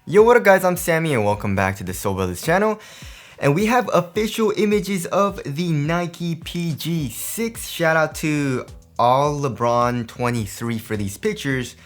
Yo, what up guys, I'm Sammy and welcome back to the Soul Brothers channel. And we have official images of the Nike PG6. Shout out to all LeBron 23 for these pictures.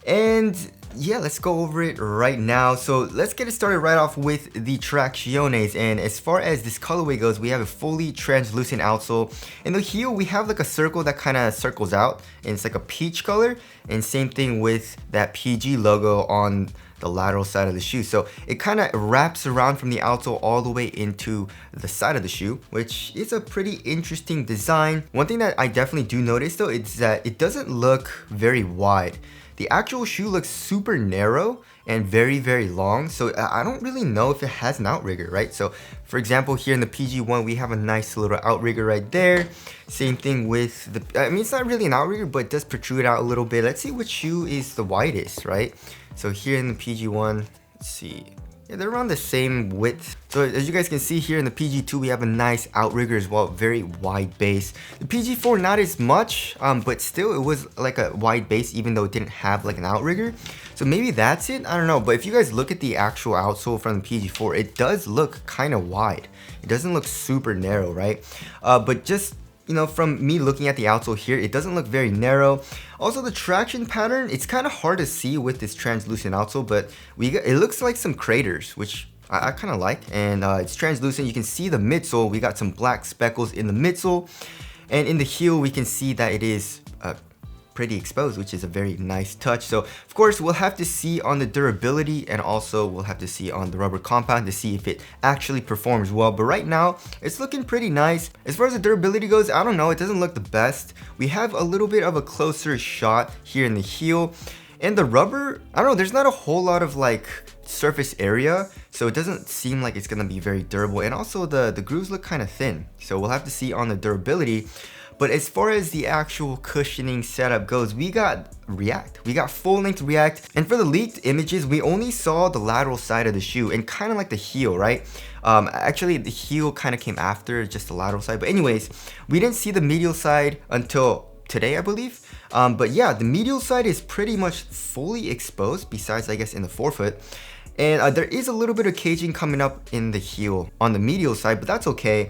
And yeah, let's go over it right now. So let's get it started right off with the Tracciones. And as far as this colorway goes, we have a fully translucent outsole. In the heel, we have like a circle that kind of circles out, and it's like a peach color. And same thing with that PG logo on the lateral side of the shoe. So it kind of wraps around from the outsole all the way into the side of the shoe, which is a pretty interesting design. One thing that I definitely do notice though, is that it doesn't look very wide. The actual shoe looks super narrow and very, very long. So I don't really know if it has an outrigger, right? So for example, here in the PG1, we have a nice little outrigger right there. Same thing with the, I mean, it's not really an outrigger, but it does protrude out a little bit. Let's see which shoe is the widest, right? So here in the PG1, let's see. Yeah, they're around the same width. So as you guys can see here in the PG2, we have a nice outrigger as well, very wide base. The PG4, not as much, but still it was like a wide base even though it didn't have like an outrigger. So maybe that's it, I don't know. But if you guys look at the actual outsole from the PG4, it does look kind of wide. It doesn't look super narrow, right? But just, you know, from me looking at the outsole here, it doesn't look very narrow. Also, the traction pattern, it's kind of hard to see with this translucent outsole, but it looks like some craters, which I kind of like. And it's translucent. You can see the midsole. We got some black speckles in the midsole. And in the heel, we can see that it is pretty exposed, which is a very nice touch. So of course we'll have to see on the durability, and also we'll have to see on the rubber compound to see if it actually performs well. But right now it's looking pretty nice. As far as the durability goes, I don't know, it doesn't look the best. We have a little bit of a closer shot here in the heel, and the rubber, I don't know, there's not a whole lot of like surface area, so it doesn't seem like it's gonna be very durable. And also the grooves look kind of thin, so we'll have to see on the durability. But as far as the actual cushioning setup goes, we got React. We got full-length React. And for the leaked images, we only saw the lateral side of the shoe and kind of like the heel, right? Actually, the heel kind of came after just the lateral side. But anyways, we didn't see the medial side until today, I believe. But yeah, the medial side is pretty much fully exposed, besides, I guess, in the forefoot. And there is a little bit of caging coming up in the heel on the medial side, but that's okay.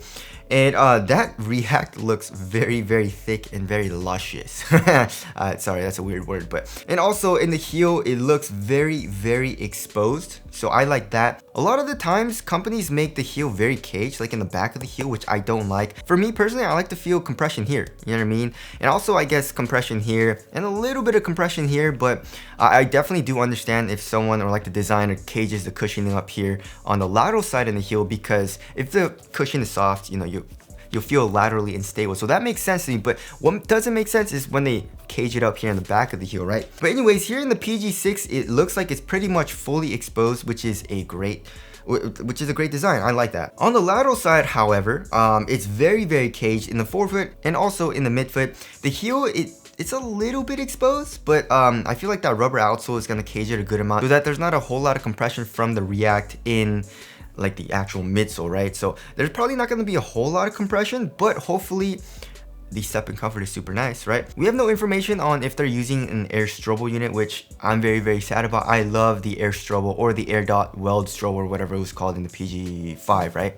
And that React looks very, very thick and very luscious. Sorry, that's a weird word, but. And also in the heel, it looks very, very exposed. So I like that. A lot of the times, companies make the heel very caged, like in the back of the heel, which I don't like. For me personally, I like to feel compression here, you know what I mean? And also, I guess, compression here, and a little bit of compression here, but I definitely do understand if someone, or like the designer, cages the cushioning up here on the lateral side in the heel, because if the cushion is soft, you know, you'll feel laterally unstable. So that makes sense to me, but what doesn't make sense is when they cage it up here in the back of the heel, right? But anyways, here in the PG6, it looks like it's pretty much fully exposed, which is a great design. I like that. On the lateral side, however, it's very, very caged in the forefoot and also in the midfoot. The heel, it's a little bit exposed, but I feel like that rubber outsole is gonna cage it a good amount so that there's not a whole lot of compression from the React in like the actual midsole, right? So there's probably not gonna be a whole lot of compression, but hopefully the step and comfort is super nice, right? We have no information on if they're using an air Strobel unit, which I'm very, very sad about. I love the air Strobel, or the air dot weld Strobel, or whatever it was called in the PG5, right?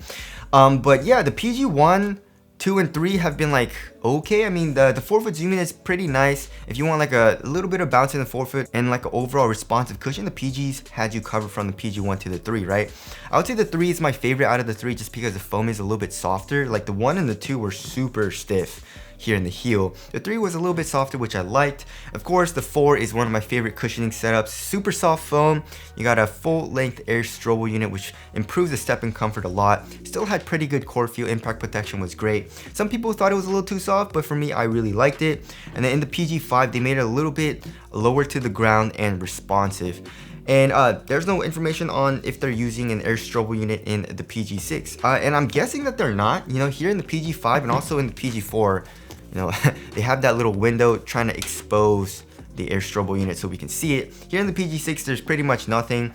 But yeah, the PG1, 2, and 3 have been like okay. I mean, the forefoot zoom in is pretty nice. If you want like a little bit of bounce in the forefoot and like an overall responsive cushion, the PGs had you covered from the PG1 to the 3, right? I would say the 3 is my favorite out of the 3 just because the foam is a little bit softer. Like the 1 and the 2 were super stiff here in the heel. The 3 was a little bit softer, which I liked. Of course, the 4 is one of my favorite cushioning setups. Super soft foam. You got a full-length air Strobel unit, which improves the step and comfort a lot. Still had pretty good core feel. Impact protection was great. Some people thought it was a little too soft, but for me, I really liked it. And then in the PG5, they made it a little bit lower to the ground and responsive. And there's no information on if they're using an air Strobel unit in the PG6. And I'm guessing that they're not. You know, here in the PG5 and also in the PG4, you know, they have that little window trying to expose the air Strobel unit so we can see it. Here in the PG6, there's pretty much nothing.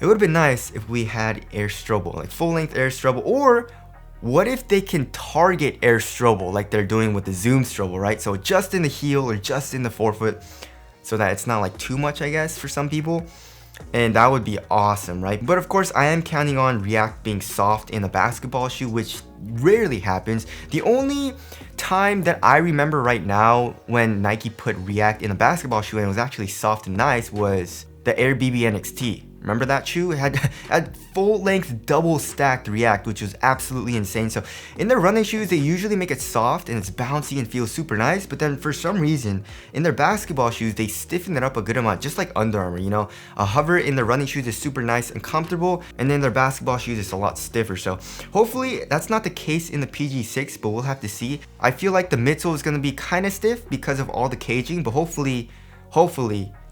It would have been nice if we had air Strobel, like full-length air Strobel, or what if they can target air Strobel like they're doing with the zoom Strobel, right? So just in the heel or just in the forefoot, so that it's not like too much, I guess, for some people. and that would be awesome, right? But of course, I am counting on React being soft in a basketball shoe, which rarely happens. The only time that I remember right now when Nike put React in a basketball shoe and it was actually soft and nice was the Air BB NXT. Remember that shoe? It had full-length double-stacked React, which was absolutely insane. So in their running shoes, they usually make it soft and it's bouncy and feels super nice. But then for some reason, in their basketball shoes, they stiffen it up a good amount, just like Under Armour, you know? A hover in their running shoes is super nice and comfortable, and then their basketball shoes is a lot stiffer. So hopefully that's not the case in the PG6, but we'll have to see. I feel like the midsole is going to be kind of stiff because of all the caging, but hopefully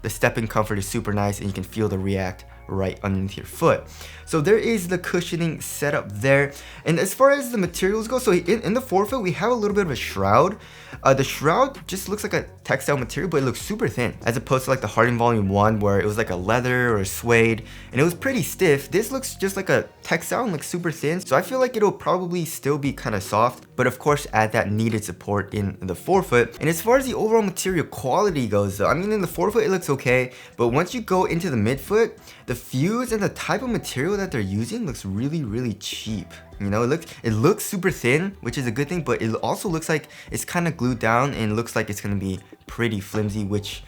the step-in comfort is super nice and you can feel the React right underneath your foot. So there is the cushioning setup there. And as far as the materials go, so in the forefoot, we have a little bit of a shroud. The shroud just looks like a textile material, but it looks super thin, as opposed to like the Harden Volume 1, where it was like a leather or a suede, and it was pretty stiff. This looks just like a textile and looks super thin. So I feel like it'll probably still be kind of soft, but of course add that needed support in the forefoot. And as far as the overall material quality goes though, I mean, in the forefoot it looks okay, but once you go into the midfoot, the fuse and the type of material that they're using looks really cheap. You know, it looks super thin, which is a good thing, but it also looks like it's kind of glued down and looks like it's gonna be pretty flimsy, which,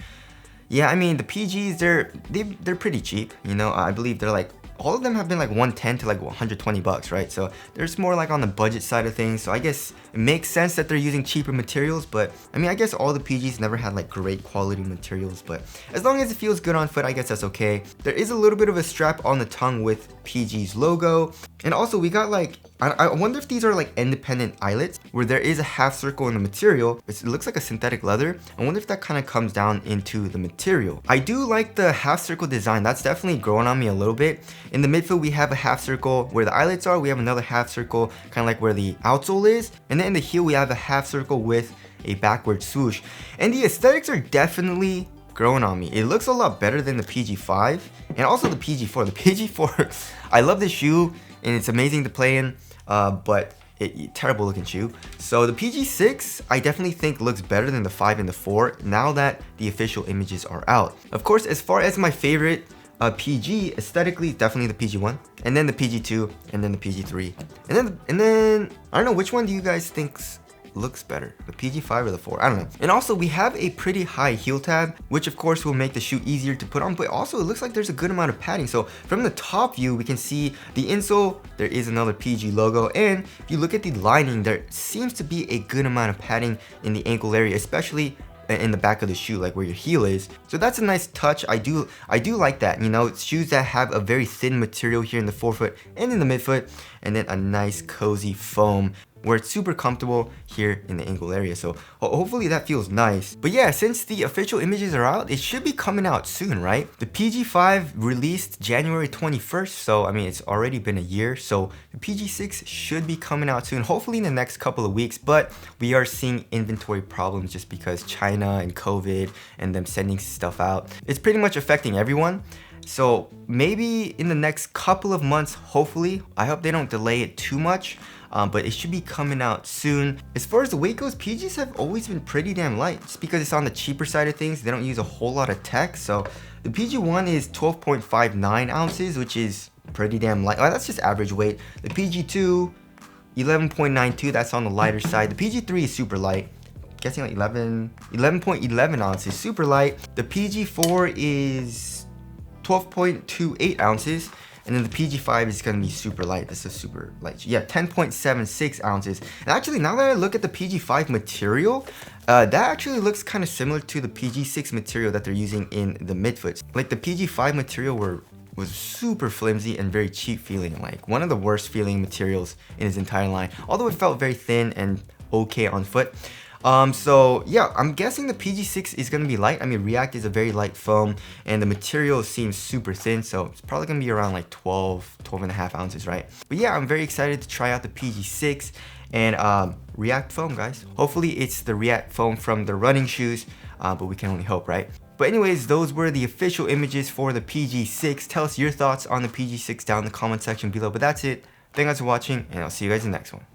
yeah, I mean, the PGs, they're pretty cheap. You know, I believe they're like, all of them have been like 110 to like 120 bucks, right? So there's more like on the budget side of things. So I guess it makes sense that they're using cheaper materials, but I mean, I guess all the PGs never had like great quality materials, but as long as it feels good on foot, I guess that's okay. There is a little bit of a strap on the tongue with PG's logo. And also we got like, I wonder if these are like independent eyelets where there is a half circle in the material. It looks like a synthetic leather. I wonder if that kind of comes down into the material. I do like the half circle design. That's definitely growing on me a little bit. In the midfoot, we have a half circle where the eyelets are. We have another half circle kind of like where the outsole is. And then in the heel, we have a half circle with a backward swoosh. And the aesthetics are definitely growing on me. It looks a lot better than the PG5 and also the PG4. The PG4, I love this shoe and it's amazing to play in, but terrible looking shoe. So the PG6, I definitely think looks better than the 5 and the 4 now that the official images are out. Of course, as far as my favorite PG aesthetically, definitely the PG1, and then the PG2, and then the PG3, and then I don't know, which one do you guys think looks better, the PG5 or the 4? I don't know. And also we have a pretty high heel tab, which of course will make the shoe easier to put on, but also it looks like there's a good amount of padding. So from the top view, we can see the insole, there is another PG logo, and if you look at the lining, there seems to be a good amount of padding in the ankle area, especially in the back of the shoe, like where your heel is. So that's a nice touch. I do like that. You know, it's shoes that have a very thin material here in the forefoot and in the midfoot, and then a nice cozy foam where it's super comfortable here in the ankle area. So hopefully that feels nice. But yeah, since the official images are out, it should be coming out soon, right? The PG5 released January 21st, so I mean, it's already been a year. So the PG6 should be coming out soon, hopefully in the next couple of weeks, but we are seeing inventory problems just because China and COVID and them sending stuff out. It's pretty much affecting everyone. So maybe in the next couple of months, hopefully, I hope they don't delay it too much. But it should be coming out soon. As far as the weight goes, PGs have always been pretty damn light, just because it's on the cheaper side of things. They don't use a whole lot of tech. So the PG1 is 12.59 ounces, which is pretty damn light. Oh, that's just average weight. The PG2, 11.92, that's on the lighter side. The PG3 is super light, guessing like 11.11 ounces, super light. The PG4 is 12.28 ounces. And then the PG5 is going to be super light. This is super light. Yeah, 10.76 ounces. And actually, now that I look at the PG5 material, that actually looks kind of similar to the PG6 material that they're using in the midfoots. Like the PG5 material was super flimsy and very cheap feeling. Like one of the worst feeling materials in his entire line. Although it felt very thin and okay on foot. So yeah, I'm guessing the PG6 is going to be light. I mean, React is a very light foam and the material seems super thin, so it's probably going to be around like 12.5 ounces, right? But yeah, I'm very excited to try out the PG6 and React foam, guys. Hopefully it's the React foam from the running shoes, but we can only hope, right? But anyways, those were the official images for the PG6. Tell us your thoughts on the PG6 down in the comment section below. But that's it. Thank you guys for watching, and I'll see you guys in the next one.